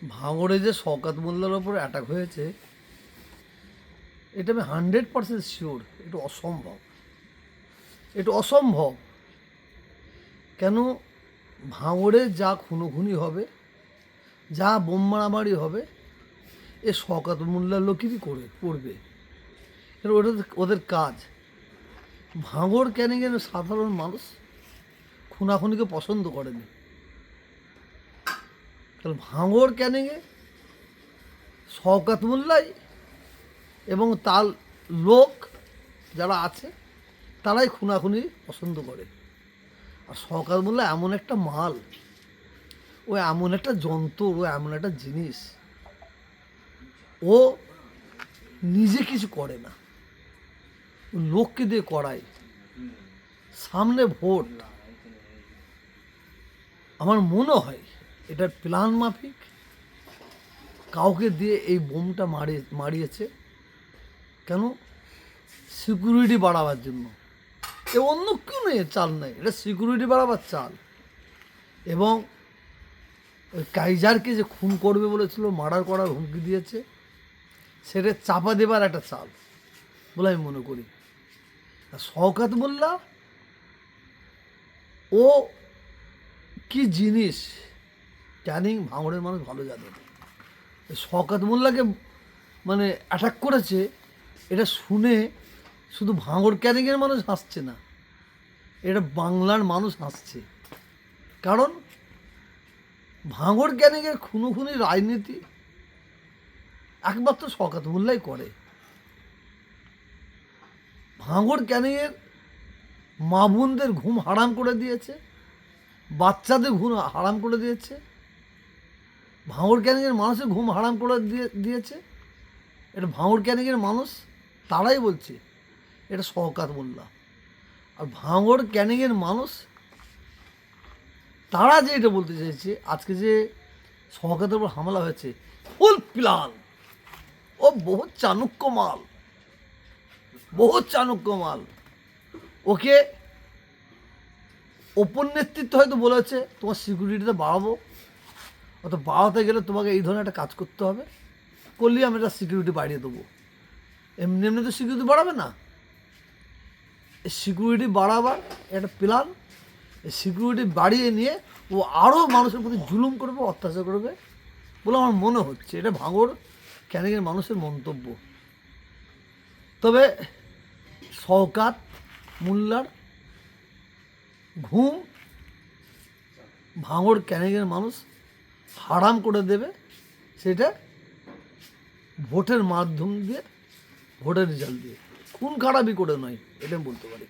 ভাঙড়ে যে শওকত মোল্লার ওপর অ্যাটাক হয়েছে, এটা আমি 100% শিওর এটা অসম্ভব। এটা অসম্ভব কেন? ভাঙড়ে যা খুনোখুনি হবে, যা বোম মারামারি হবে, এ শওকত মোল্লার লোকেরই করবে। এটা ওদের কাজ। ভাঙড় ক্যানিংয়ের সাধারণ মানুষ খুনাখুনিকে পছন্দ করেনি। তাহলে ভাঙড় ক্যানিংয়ে শওকত মোল্লাই এবং তার লোক যারা আছে তারাই খুনাখুনি পছন্দ করে। আর শওকত মোল্লা এমন একটা মাল, ও এমন একটা যন্ত্র, ও এমন একটা জিনিস, ও নিজে কিছু করে না, ও লোককে দিয়ে করায়। সামনে ভোট, আমার মনে হয় এটার প্ল্যান মাফিক কাউকে দিয়ে এই বোমটা মারিয়েছে। কেন? সিকিউরিটি বাড়াবার জন্য। এ অন্য কেউ নেই, চাল নেই, এটা সিকিউরিটি বাড়াবার চাল। এবং ওই কাইজারকে যে খুন করবে বলেছিল, মার্ডার করার হুমকি দিয়েছে, সেটা চাপা দেবার একটা চাল বলে আমি মনে করি। আর শওকত মোল্লা ও কি জিনিস ক্যানিং ভাঙড়ের মানুষ ভালো জানে। শওকত মোল্লাকে মানে অ্যাটাক করেছে, এটা শুনে শুধু ভাঙড় ক্যানিংয়ের মানুষ হাসছে না, এটা বাংলার মানুষ হাসছে। কারণ ভাঙড় ক্যানিংয়ের খুনোখুনি রাজনীতি একমাত্র শওকত মোল্লাই করে। ভাঙড় ক্যানিংয়ের মা বোনদের ঘুম হারাম করে দিয়েছে, বাচ্চাদের ঘুম হারাম করে দিয়েছে, ভাঙড় ক্যানিংয়ের মানুষের ঘুম হারাম করে দিয়েছে। এটা ভাঙড় ক্যানিংয়ের মানুষ তারাই বলছে এটা শওকত মোল্লা। আর ভাঙড় ক্যানিংয়ের মানুষ তারা যে এটা বলতে চাইছে, আজকে যে শওকতের উপর হামলা হয়েছে ফুল প্ল্যান। ও বহুত চাণক্য মাল, বহুত চাণক্য মাল। ওকে ওপর নেতৃত্ব হয়তো বলেছে তোমার সিকিউরিটিতে বাড়াবো, অত বাড়াতে গেলে তোমাকে এই ধরনের একটা কাজ করতে হবে, করলেই আমি একটা সিকিউরিটি বাড়িয়ে দেবো। এমনি এমনি তো সিকিউরিটি বাড়াবে না, এই সিকিউরিটি বাড়াবার একটা প্ল্যান। এই সিকিউরিটি বাড়িয়ে নিয়ে ও আরও মানুষের প্রতি জুলুম করবে, অত্যাচার করবে বলে আমার মনে হচ্ছে। এটা ভাঙড় ক্যানিংয়ের মানুষের মন্তব্য। তবে শওকত মোল্লার ঘুম ভাঙড় ক্যানিংয়ের মানুষ হারাম করে দেবে, সেটা ভোটের মাধ্যম দিয়ে, ভোটের রেজাল্ট দিয়ে, খুন খারাপি করে নয়, এটা আমি বলতে পারি।